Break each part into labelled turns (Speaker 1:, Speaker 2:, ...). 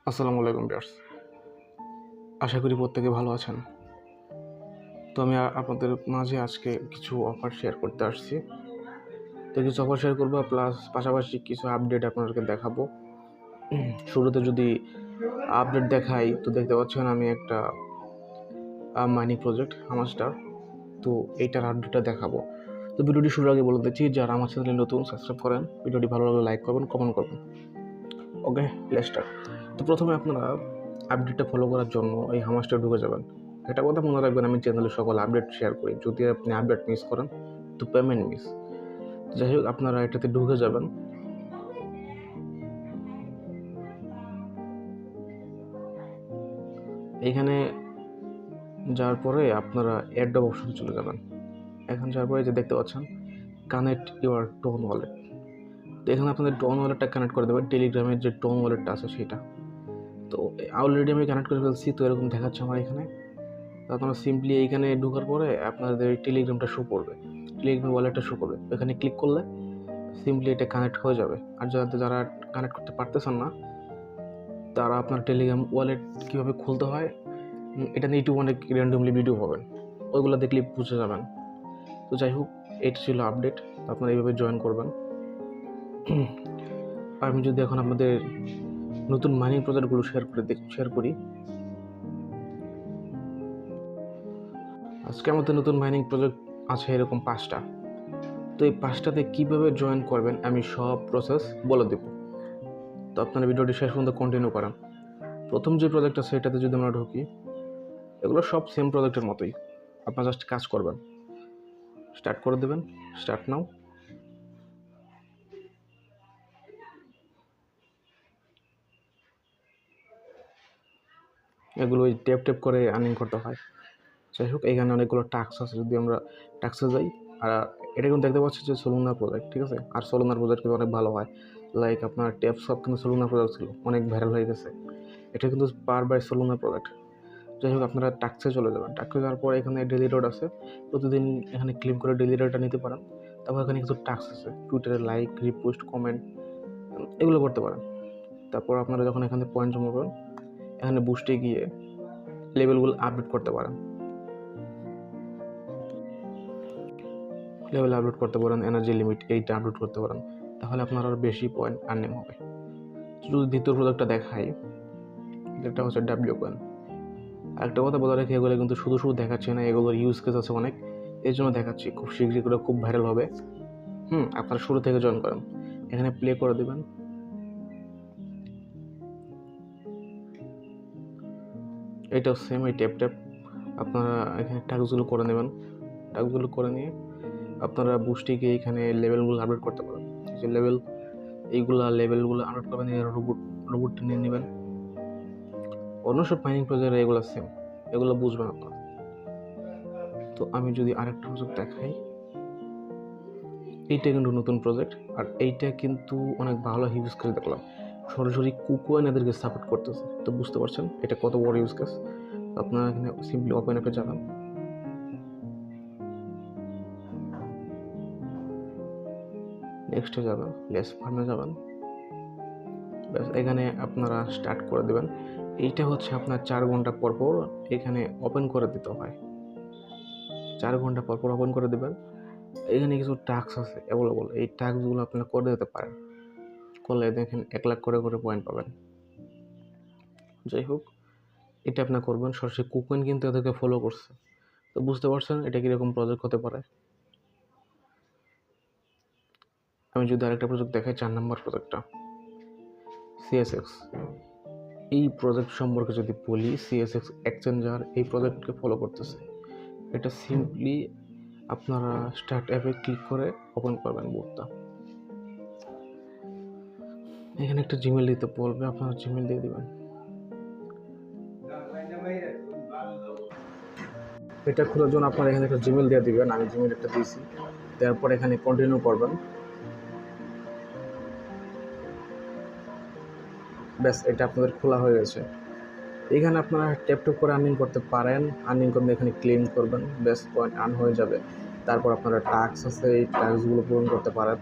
Speaker 1: আসসালামু আলাইকুম ভিউয়ার্স, আশা করি প্রত্যেকে ভালো আছেন। তো আমি আপনাদের মাঝে আজকে কিছু অফার শেয়ার করতে আসছি। তো কিছু অফার শেয়ার করবো, প্লাস পাশাপাশি কিছু আপডেট আপনাদেরকে দেখাবো। শুরুতে যদি আপডেট দেখাই, তো দেখতে পাচ্ছেন আমি একটা মাইনিং প্রজেক্ট হামাস্টার, তো এইটার আপডেটটা দেখাবো। তো ভিডিওটি শুরুর আগে বলে দিচ্ছি, যারা আমার চ্যানেলে নতুন সাবস্ক্রাইব করেন, ভিডিওটি ভালো লাগলে লাইক করবেন, কমেন্ট করবেন। ওকে, লেটস স্টার্ট। তো প্রথমে আপনারা আপডেটটা ফলো করার জন্য এই হামাস্টার ঢুকে যাবেন। একটা কথা মনে রাখবেন, আমি চ্যানেলে সকল আপডেট শেয়ার করি। যদি আপনি আপডেট মিস করেন তো পেমেন্ট মিস। যাই হোক, আপনারা এটাতে ঢুকে যাবেন। এইখানে যাওয়ার পরে আপনারা অ্যাডব অপশনে চলে যাবেন। এখানে যাওয়ার পরে যে দেখতে পাচ্ছেন কানেক্ট ইউর টোন ওয়ালেট, তো এখানে আপনাদের টোন ওয়ালেটটা কানেক্ট করে দেবেন। টেলিগ্রামের যে টোন ওয়ালেটটা আছে সেটা, তো অলরেডি আমি কানেক্ট করে ফেলছি। তো এরকম দেখাচ্ছে আমার এখানে। তো আপনারা সিম্পলি এইখানে ঢোকার পরে আপনাদের টেলিগ্রামটা শো করবে, টেলিগ্রাম ওয়ালেটটা শো করবে। এখানে ক্লিক করলে সিম্পলি এটা কানেক্ট হয়ে যাবে। আর যারা কানেক্ট করতে পারতেছেন না, তারা আপনার টেলিগ্রাম ওয়ালেট কীভাবে খুলতে হয় এটা নিয়ে ইউটিউবে অনেক র্যান্ডমলি ভিডিও পাবেন, ওইগুলো দেখলে বুঝে যাবেন। তো যাই হোক, এটা ছিল আপডেট। আপনারা এইভাবে জয়েন করবেন। আমি যদি এখন আপনাদের নতুন মাইনিং প্রজেক্টগুলো শেয়ার করি, আজকে আমাদের নতুন মাইনিং প্রজেক্ট আছে এরকম 5টা। তো এই 5টাতে কীভাবে জয়েন করবেন আমি সব প্রসেস বলে দেব। তো আপনারা ভিডিওটি শেষ পর্যন্ত কন্টিনিউ করেন। প্রথম যে প্রজেক্ট আছে সেটাতে যদি আমরা ঢুকি, এগুলো সব সেম প্রজেক্টের মতোই। আপনারা জাস্ট কাজ করবেন, স্টার্ট করে দেবেন। Start now. এগুলো ওই ট্যাপ করে আর্নিং করতে হয়। যাই হোক, এখানে অনেকগুলো টাস্ক আছে। যদি আমরা টাস্কে যাই, আর এটা কিন্তু দেখতে পাচ্ছি যে সোলুনার প্রজেক্ট, ঠিক আছে। আর সোলুনার প্রজেক্ট কিন্তু অনেক ভালো হয়। লাইক আপনার ট্যাপ সব কিন্তু সোলুনার প্রজেক্ট ছিল, অনেক ভাইরাল হয়ে গেছে। এটা কিন্তু পার বাই সোলুনার প্রজেক্ট। যাই হোক, আপনারা টাস্কে চলে যাবেন। টাস্কে যাওয়ার পর এখানে ডেলি রোড আছে, প্রতিদিন এখানে ক্লেম করে ডেলি রোডটা নিতে পারেন। তারপর এখানে কিছু টাস্ক আছে, টুইটারে লাইক, রিপোস্ট, কমেন্ট, এগুলো করতে পারেন। তারপর আপনারা যখন এখানে পয়েন্ট জমাবেন, এখানে বুস্টে গিয়ে লেভেলগুলো আপডেট করতে পারেন। লেভেল আপলোড করতে পারেন, এনার্জি লিমিট এইটা আপলোড করতে পারেন, তাহলে আপনার আরও বেশি পয়েন্ট আর্নিং হবে। যদি দ্বিতীয় প্রোডাক্টটা দেখাই, যেটা হচ্ছে ডাব্লিউ কয়েন। একটা কথা বলে রাখি, এগুলো কিন্তু শুধু দেখাচ্ছে না, এগুলোর ইউজ কেস আছে অনেক, এই জন্য দেখাচ্ছি। খুব শীঘ্রই করে খুব ভাইরাল হবে। আপনারা শুরু থেকে জয়েন করেন। এখানে প্লে করে দেবেন। এটাও সেম, এই ট্যাপ আপনারা এখানে টাস্কগুলো করে নেবেন। টাস্কগুলো করে নিয়ে আপনারা বুস্টিকে এখানে লেভেলগুলো আপডেট করতে পারেন। যে লেভেলগুলো আপডেট করবেন, রোবটটা নিয়ে নেবেন। অন্য সব মাইনিং প্রজেক্ট এগুলো সেম, এগুলো বুঝবেন আপনারা। তো আমি যদি আরেকটা প্রজেক্ট দেখাই, এইটা কিন্তু নতুন প্রজেক্ট, আর এইটা কিন্তু অনেক ভালো ইউজ কেস দেখলাম। সরাসরি কুকোয়েন এদেরকে সাপোর্ট করতেছে। তো বুঝতে পারছেন এটা কত বড় ইউজ কেস। আপনারা এখানে সিম্পলি ওপেন অ্যাপে যাবেন। নেক্সটে যাবেন, লেস ফার্মে যাবেন। ব্যাস, এখানে আপনারা স্টার্ট করে দেবেন। এইটা হচ্ছে আপনার 4 ঘন্টা পর এখানে ওপেন করে দিতে হয়। 4 ঘন্টা পর ওপেন করে দেবেন। এখানে কিছু টাস্ক আছে অ্যাভেলেবল, এই টাস্কগুলো আপনারা করে দিতে পারেন। করলে দেখেন 1 লাখ করে পয়েন্ট পাবেন। যাই হোক, এটা আপনার করবেন। সরাসরি কুকোয়েন কিন্তু এদেরকে ফলো করছে। তো বুঝতে পারছেন এটা কীরকম প্রজেক্ট হতে পারে। আমি যদি আরেকটা প্রজেক্ট দেখাই, 4 নম্বর প্রজেক্টটা সিএসএক্স। এই প্রজেক্ট সম্পর্কে যদি বলি, সিএসএক্স এক্সচেঞ্জার এই প্রজেক্টকে ফলো করতেছে। এটা সিম্পলি আপনারা স্টার্ট অ্যাপে ক্লিক করে ওপেন করবেন বোর্ডটা। এখানে একটা জিমেল দিতে বলবে, আপনারা জিমেল দিয়ে দেবেন। এটা খোলার জন্য আপনারা এখানে একটা জিমেল দিয়ে দিবেন। আমি জিমেল একটা দিয়েছি। তারপর এখানে কন্টিনিউ করবেন। ব্যাস, এটা আপনাদের খোলা হয়ে গেছে। এখানে আপনারা ট্যাপ করে আর্নিং করতে পারেন। আর্নিং করলে এখানে ক্লেম করবেন, ব্যাস পয়েন্ট আর্ন হয়ে যাবে। তারপর আপনারা টাস্ক আছে, এই টাস্কগুলো পূরণ করতে পারেন।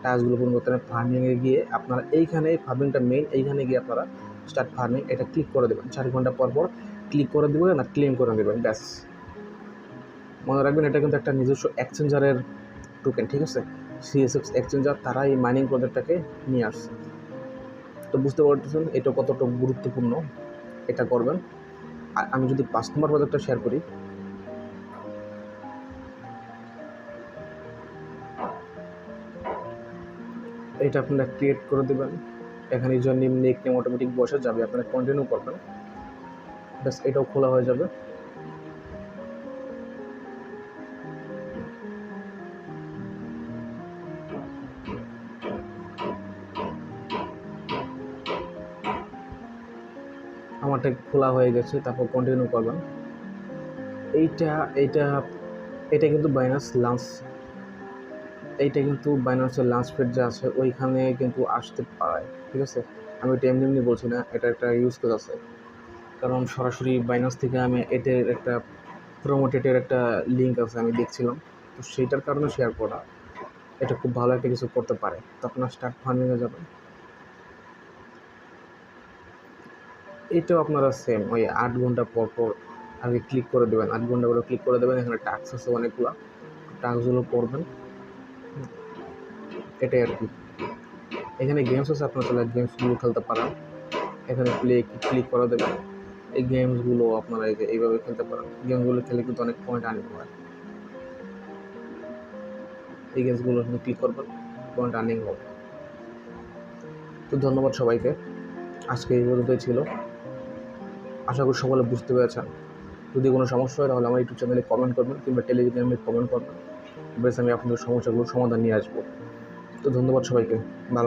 Speaker 1: টাস্কগুলো পূরণ করতে ফার্মিংয়ে গিয়ে আপনারা এইখানে, ফার্মিংটা মেইন, এইখানে গিয়ে আপনারা স্টার্ট ফার্মিং, এটা ক্লিক করে দেবেন। 4 ঘন্টা পর পর ক্লিক করে দেবেন আর ক্লেম করে দেবেন, ব্যাস। মনে রাখবেন এটা কিন্তু একটা নিজস্ব এক্সচেঞ্জারের টোকেন, ঠিক আছে? সিএসএক্স এক্সচেঞ্জার তারা এই মাইনিং প্রজেক্টটাকে নিয়ে আসছে। তো বুঝতে পারতেছেন এটা কতটা গুরুত্বপূর্ণ, এটা করবেন। আর আমি যদি 5 নম্বর প্রজেক্টটা শেয়ার করি, এটা আপনারা ক্রিয়েট করে দেবেন। এখানে user name nick name automatic বসে যাবে, আপনারা কন্টিনিউ করবেন, ব্যাস এটাও খোলা হয়ে যাবে। আমারটা খোলা হয়ে গেছে, তারপর কন্টিনিউ করবেন। এইটা এইটা এটা কিন্তু বাইনান্সের লাঞ্চ পেড যে আছে ওইখানে কিন্তু আসতে পারে, ঠিক আছে? আমি এটা এমনি এমনি বলছি না, এটা একটা ইউজ কেস আছে, কারণ সরাসরি বাইনান্স থেকে আমি এটার একটা প্রোমোটেডের একটা লিঙ্ক আছে আমি দেখছিলাম, তো সেইটার কারণে শেয়ার করা। এটা খুব ভালো একটা কিছু করতে পারে। তো আপনার স্টার্ট ফার্মিংয়ে যাবেন, এটাও আপনারা সেম ওই 8 ঘন্টা পর পর আগে ক্লিক করে দেবেন, 8 ঘন্টা করে ক্লিক করে দেবেন। এখানে টাস্ক আছে অনেকগুলো, টাস্কগুলো করবেন, এটাই আর কি। এখানে গেমস আছে, আপনারা তাহলে গেমসগুলো খেলতে পারেন। এখানে ক্লিক করে দেবেন, এই গেমসগুলো আপনারা এইভাবে খেলতে পারেন। গেমসগুলো খেলে কিন্তু অনেক পয়েন্ট আর্নিং হয়। এই গেমসগুলো ক্লিক করবেন, পয়েন্ট আর্নিং হবে। তো ধন্যবাদ সবাইকে, আজকে এই পর্যন্তই ছিল। আশা করি সকলে বুঝতে পেরেছেন। যদি কোনো সমস্যা হয় তাহলে আমার ইউটিউব চ্যানেলে কমেন্ট করবেন কিংবা টেলিগ্রামে কমেন্ট করবেন, বেশ আমি আপনাদের সমস্যাগুলোর সমাধান নিয়ে আসবো। তো ধন্যবাদ সবাইকে, ভালো